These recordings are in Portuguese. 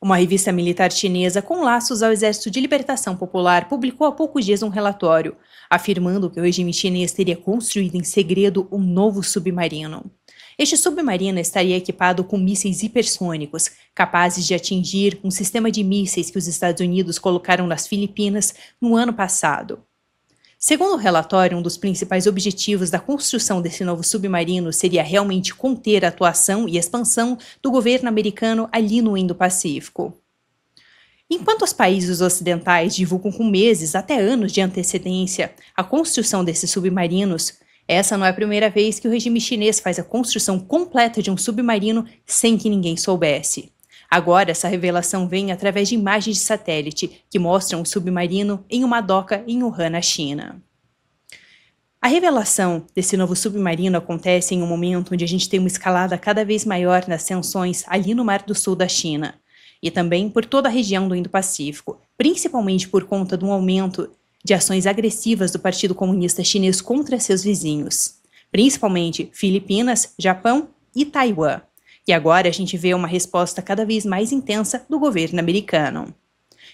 Uma revista militar chinesa com laços ao Exército de Libertação Popular publicou há poucos dias um relatório, afirmando que o regime chinês teria construído em segredo um novo submarino. Este submarino estaria equipado com mísseis hipersônicos, capazes de atingir um sistema de mísseis que os Estados Unidos colocaram nas Filipinas no ano passado. Segundo o relatório, um dos principais objetivos da construção desse novo submarino seria realmente conter a atuação e expansão do governo americano ali no Indo-Pacífico. Enquanto os países ocidentais divulgam com meses até anos de antecedência a construção desses submarinos, essa não é a primeira vez que o regime chinês faz a construção completa de um submarino sem que ninguém soubesse. Agora, essa revelação vem através de imagens de satélite que mostram o submarino em uma doca em Wuhan, na China. A revelação desse novo submarino acontece em um momento onde a gente tem uma escalada cada vez maior nas tensões ali no Mar do Sul da China e também por toda a região do Indo-Pacífico, principalmente por conta de um aumento de ações agressivas do Partido Comunista Chinês contra seus vizinhos, principalmente Filipinas, Japão e Taiwan. E agora a gente vê uma resposta cada vez mais intensa do governo americano.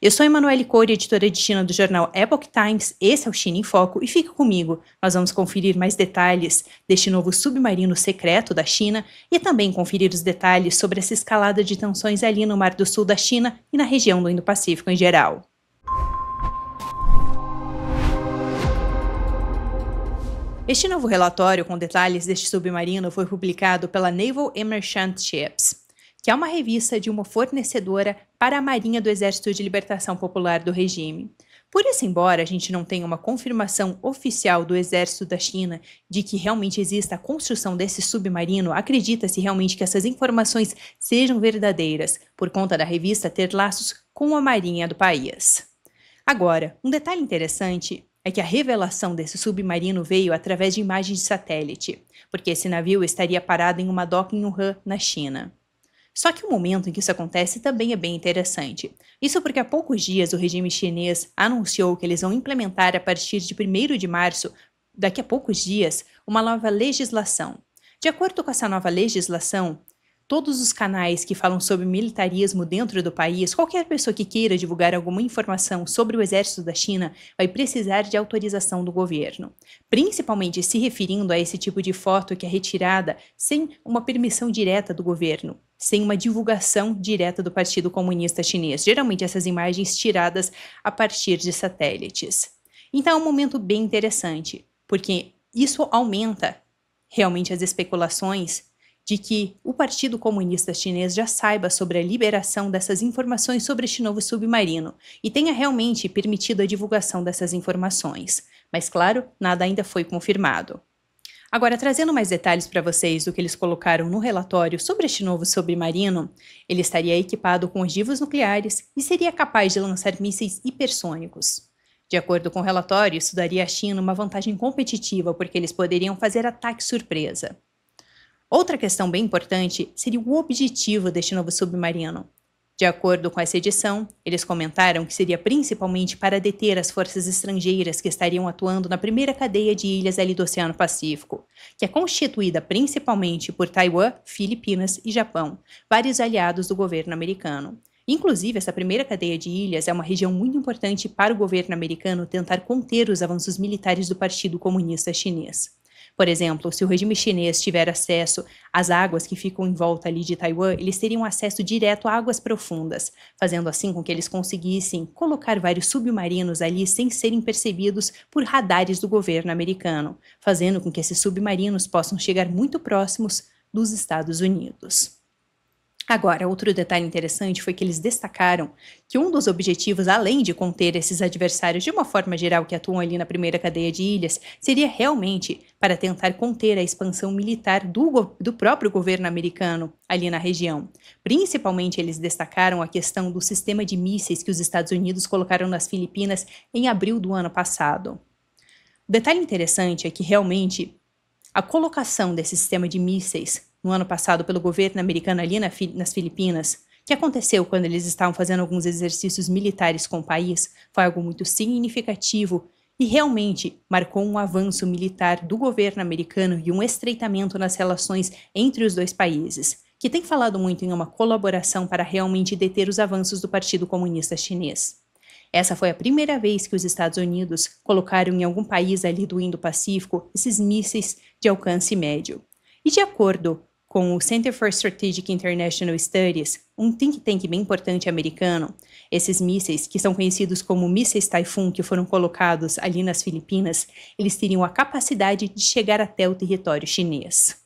Eu sou Emanuele Coure, editora de China do jornal Epoch Times, esse é o China em Foco e fica comigo, nós vamos conferir mais detalhes deste novo submarino secreto da China e também conferir os detalhes sobre essa escalada de tensões ali no Mar do Sul da China e na região do Indo-Pacífico em geral. Este novo relatório com detalhes deste submarino foi publicado pela Naval Merchant Ships, que é uma revista de uma fornecedora para a Marinha do Exército de Libertação Popular do regime. Por isso, embora a gente não tenha uma confirmação oficial do Exército da China de que realmente exista a construção desse submarino, acredita-se realmente que essas informações sejam verdadeiras, por conta da revista ter laços com a Marinha do país. Agora, um detalhe interessante é que a revelação desse submarino veio através de imagens de satélite, porque esse navio estaria parado em uma doca em Wuhan, na China. Só que o momento em que isso acontece também é bem interessante. Isso porque há poucos dias o regime chinês anunciou que eles vão implementar a partir de 1º de março, daqui a poucos dias, uma nova legislação. De acordo com essa nova legislação, todos os canais que falam sobre militarismo dentro do país, qualquer pessoa que queira divulgar alguma informação sobre o exército da China vai precisar de autorização do governo, principalmente se referindo a esse tipo de foto que é retirada sem uma permissão direta do governo, sem uma divulgação direta do Partido Comunista Chinês, geralmente essas imagens tiradas a partir de satélites. Então é um momento bem interessante, porque isso aumenta realmente as especulações de que o Partido Comunista Chinês já saiba sobre a liberação dessas informações sobre este novo submarino e tenha realmente permitido a divulgação dessas informações. Mas, claro, nada ainda foi confirmado. Agora, trazendo mais detalhes para vocês do que eles colocaram no relatório sobre este novo submarino, ele estaria equipado com ogivas nucleares e seria capaz de lançar mísseis hipersônicos. De acordo com o relatório, isso daria à China uma vantagem competitiva porque eles poderiam fazer ataque surpresa. Outra questão bem importante seria o objetivo deste novo submarino. De acordo com essa edição, eles comentaram que seria principalmente para deter as forças estrangeiras que estariam atuando na primeira cadeia de ilhas ali do Oceano Pacífico, que é constituída principalmente por Taiwan, Filipinas e Japão, vários aliados do governo americano. Inclusive, essa primeira cadeia de ilhas é uma região muito importante para o governo americano tentar conter os avanços militares do Partido Comunista Chinês. Por exemplo, se o regime chinês tiver acesso às águas que ficam em volta ali de Taiwan, eles teriam acesso direto a águas profundas, fazendo assim com que eles conseguissem colocar vários submarinos ali sem serem percebidos por radares do governo americano, fazendo com que esses submarinos possam chegar muito próximos dos Estados Unidos. Agora, outro detalhe interessante foi que eles destacaram que um dos objetivos, além de conter esses adversários de uma forma geral que atuam ali na primeira cadeia de ilhas, seria realmente para tentar conter a expansão militar do próprio governo americano ali na região. Principalmente, eles destacaram a questão do sistema de mísseis que os Estados Unidos colocaram nas Filipinas em abril do ano passado. O detalhe interessante é que realmente a colocação desse sistema de mísseis no ano passado pelo governo americano ali nas Filipinas, que aconteceu quando eles estavam fazendo alguns exercícios militares com o país, foi algo muito significativo e realmente marcou um avanço militar do governo americano e um estreitamento nas relações entre os dois países, que tem falado muito em uma colaboração para realmente deter os avanços do Partido Comunista Chinês. Essa foi a primeira vez que os Estados Unidos colocaram em algum país ali do Indo-Pacífico esses mísseis de alcance médio. E de acordo com o Center for Strategic International Studies, um think tank bem importante americano, esses mísseis, que são conhecidos como mísseis Typhoon, que foram colocados ali nas Filipinas, eles teriam a capacidade de chegar até o território chinês.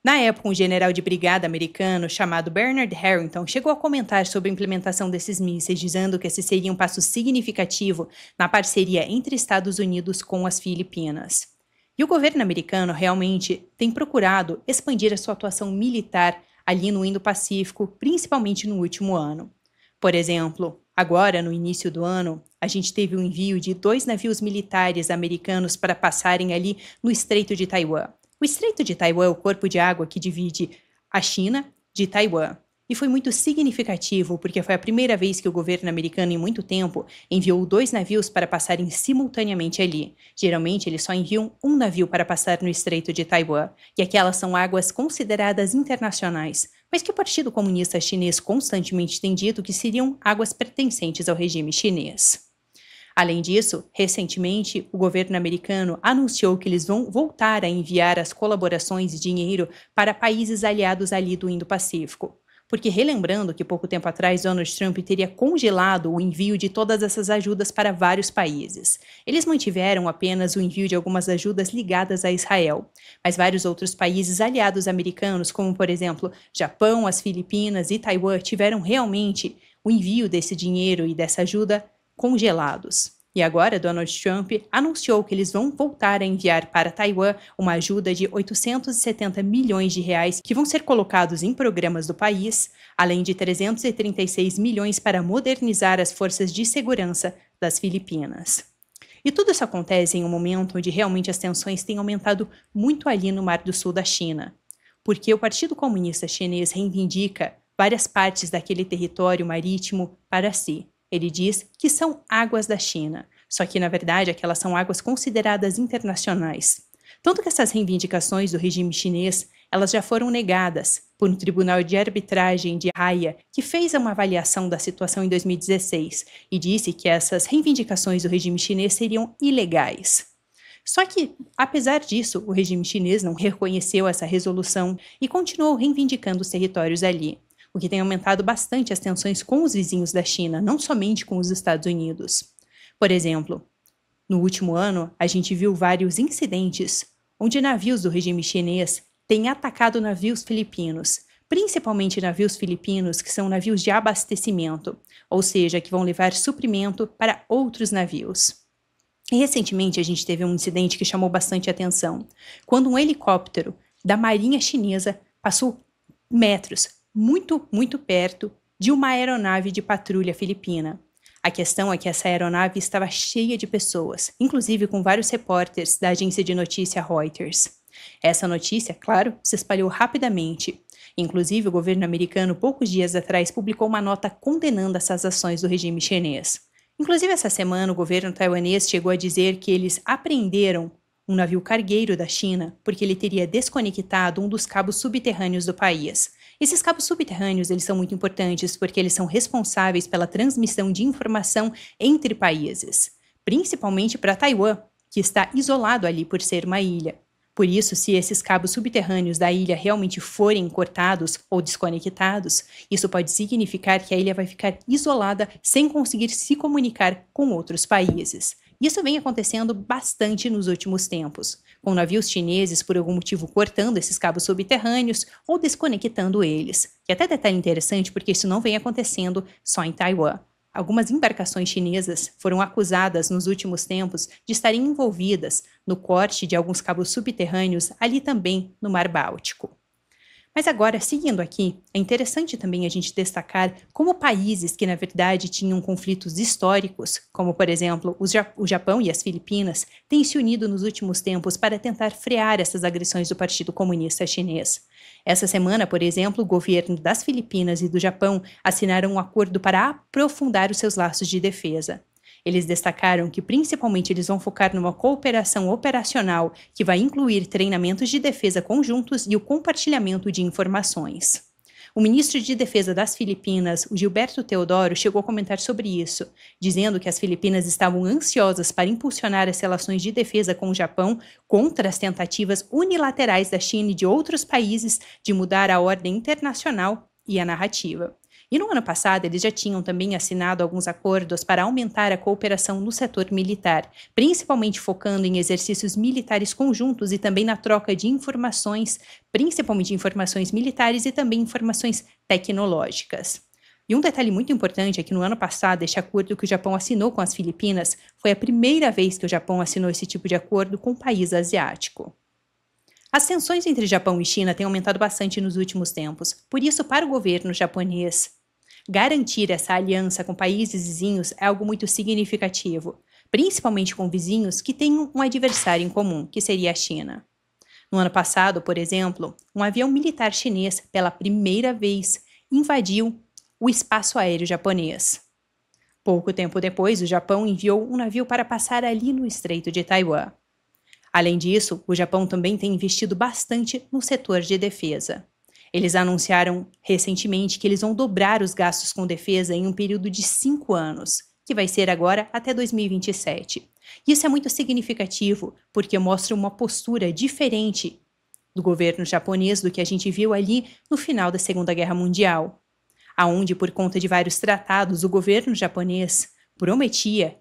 Na época, um general de brigada americano chamado Bernard Harrington chegou a comentar sobre a implementação desses mísseis, dizendo que esse seria um passo significativo na parceria entre Estados Unidos com as Filipinas. E o governo americano realmente tem procurado expandir a sua atuação militar ali no Indo-Pacífico, principalmente no último ano. Por exemplo, agora, no início do ano, a gente teve o envio de 2 navios militares americanos para passarem ali no Estreito de Taiwan. O Estreito de Taiwan é o corpo de água que divide a China de Taiwan. E foi muito significativo porque foi a primeira vez que o governo americano, em muito tempo, enviou 2 navios para passarem simultaneamente ali. Geralmente, eles só enviam um navio para passar no Estreito de Taiwan, e aquelas são águas consideradas internacionais, mas que o Partido Comunista Chinês constantemente tem dito que seriam águas pertencentes ao regime chinês. Além disso, recentemente, o governo americano anunciou que eles vão voltar a enviar as colaborações e dinheiro para países aliados ali do Indo-Pacífico. Porque, relembrando que pouco tempo atrás Donald Trump teria congelado o envio de todas essas ajudas para vários países. Eles mantiveram apenas o envio de algumas ajudas ligadas a Israel, mas vários outros países aliados americanos, como por exemplo Japão, as Filipinas e Taiwan, tiveram realmente o envio desse dinheiro e dessa ajuda congelados. E agora Donald Trump anunciou que eles vão voltar a enviar para Taiwan uma ajuda de 870 milhões de reais que vão ser colocados em programas do país, além de 336 milhões para modernizar as forças de segurança das Filipinas. E tudo isso acontece em um momento onde realmente as tensões têm aumentado muito ali no Mar do Sul da China, porque o Partido Comunista Chinês reivindica várias partes daquele território marítimo para si. Ele diz que são águas da China, só que, na verdade, aquelas são águas consideradas internacionais. Tanto que essas reivindicações do regime chinês, elas já foram negadas por um tribunal de arbitragem de Haia, que fez uma avaliação da situação em 2016 e disse que essas reivindicações do regime chinês seriam ilegais. Só que, apesar disso, o regime chinês não reconheceu essa resolução e continuou reivindicando os territórios ali, o que tem aumentado bastante as tensões com os vizinhos da China, não somente com os Estados Unidos. Por exemplo, no último ano, a gente viu vários incidentes onde navios do regime chinês têm atacado navios filipinos, principalmente navios filipinos que são navios de abastecimento, ou seja, que vão levar suprimento para outros navios. E recentemente a gente teve um incidente que chamou bastante atenção, quando um helicóptero da Marinha Chinesa passou metros, muito perto de uma aeronave de patrulha filipina. A questão é que essa aeronave estava cheia de pessoas, inclusive com vários repórteres da agência de notícia Reuters. Essa notícia, claro, se espalhou rapidamente. Inclusive, o governo americano, poucos dias atrás, publicou uma nota condenando essas ações do regime chinês. Inclusive, essa semana, o governo taiwanês chegou a dizer que eles apreenderam um navio cargueiro da China porque ele teria desconectado um dos cabos subterrâneos do país. Esses cabos subterrâneos, eles são muito importantes porque eles são responsáveis pela transmissão de informação entre países, principalmente para Taiwan, que está isolado ali por ser uma ilha. Por isso, se esses cabos subterrâneos da ilha realmente forem cortados ou desconectados, isso pode significar que a ilha vai ficar isolada sem conseguir se comunicar com outros países. Isso vem acontecendo bastante nos últimos tempos, com navios chineses por algum motivo cortando esses cabos subterrâneos ou desconectando eles. E até detalhe interessante porque isso não vem acontecendo só em Taiwan. Algumas embarcações chinesas foram acusadas nos últimos tempos de estarem envolvidas no corte de alguns cabos subterrâneos ali também no Mar Báltico. Mas agora, seguindo aqui, é interessante também a gente destacar como países que, na verdade, tinham conflitos históricos, como, por exemplo, o Japão e as Filipinas, têm se unido nos últimos tempos para tentar frear essas agressões do Partido Comunista Chinês. Essa semana, por exemplo, o governo das Filipinas e do Japão assinaram um acordo para aprofundar os seus laços de defesa. Eles destacaram que principalmente eles vão focar numa cooperação operacional que vai incluir treinamentos de defesa conjuntos e o compartilhamento de informações. O ministro de Defesa das Filipinas, o Gilberto Teodoro, chegou a comentar sobre isso, dizendo que as Filipinas estavam ansiosas para impulsionar as relações de defesa com o Japão contra as tentativas unilaterais da China e de outros países de mudar a ordem internacional e a narrativa. E no ano passado, eles já tinham também assinado alguns acordos para aumentar a cooperação no setor militar, principalmente focando em exercícios militares conjuntos e também na troca de informações, principalmente informações militares e também informações tecnológicas. E um detalhe muito importante é que no ano passado, este acordo que o Japão assinou com as Filipinas foi a primeira vez que o Japão assinou esse tipo de acordo com um país asiático. As tensões entre Japão e China têm aumentado bastante nos últimos tempos, por isso, para o governo japonês, garantir essa aliança com países vizinhos é algo muito significativo, principalmente com vizinhos que têm um adversário em comum, que seria a China. No ano passado, por exemplo, um avião militar chinês, pela primeira vez, invadiu o espaço aéreo japonês. Pouco tempo depois, o Japão enviou um navio para passar ali no Estreito de Taiwan. Além disso, o Japão também tem investido bastante no setor de defesa. Eles anunciaram recentemente que eles vão dobrar os gastos com defesa em um período de 5 anos, que vai ser agora até 2027. Isso é muito significativo, porque mostra uma postura diferente do governo japonês do que a gente viu ali no final da Segunda Guerra Mundial, aonde, por conta de vários tratados, o governo japonês prometia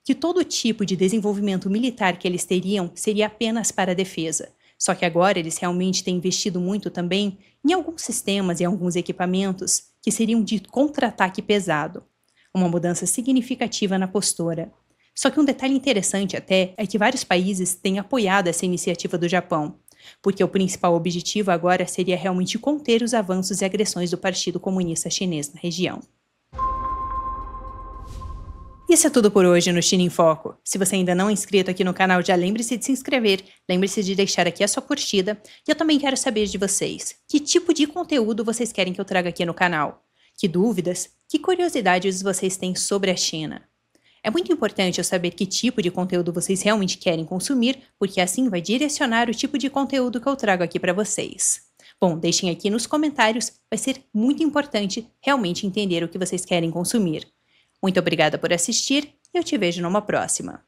que todo tipo de desenvolvimento militar que eles teriam seria apenas para a defesa. Só que agora eles realmente têm investido muito também em alguns sistemas e alguns equipamentos que seriam de contra-ataque pesado. Uma mudança significativa na postura. Só que um detalhe interessante até é que vários países têm apoiado essa iniciativa do Japão, porque o principal objetivo agora seria realmente conter os avanços e agressões do Partido Comunista Chinês na região. Isso é tudo por hoje no China em Foco. Se você ainda não é inscrito aqui no canal, já lembre-se de se inscrever, lembre-se de deixar aqui a sua curtida, e eu também quero saber de vocês, que tipo de conteúdo vocês querem que eu traga aqui no canal? Que dúvidas, que curiosidades vocês têm sobre a China? É muito importante eu saber que tipo de conteúdo vocês realmente querem consumir, porque assim vai direcionar o tipo de conteúdo que eu trago aqui para vocês. Bom, deixem aqui nos comentários, vai ser muito importante realmente entender o que vocês querem consumir. Muito obrigada por assistir e eu te vejo numa próxima.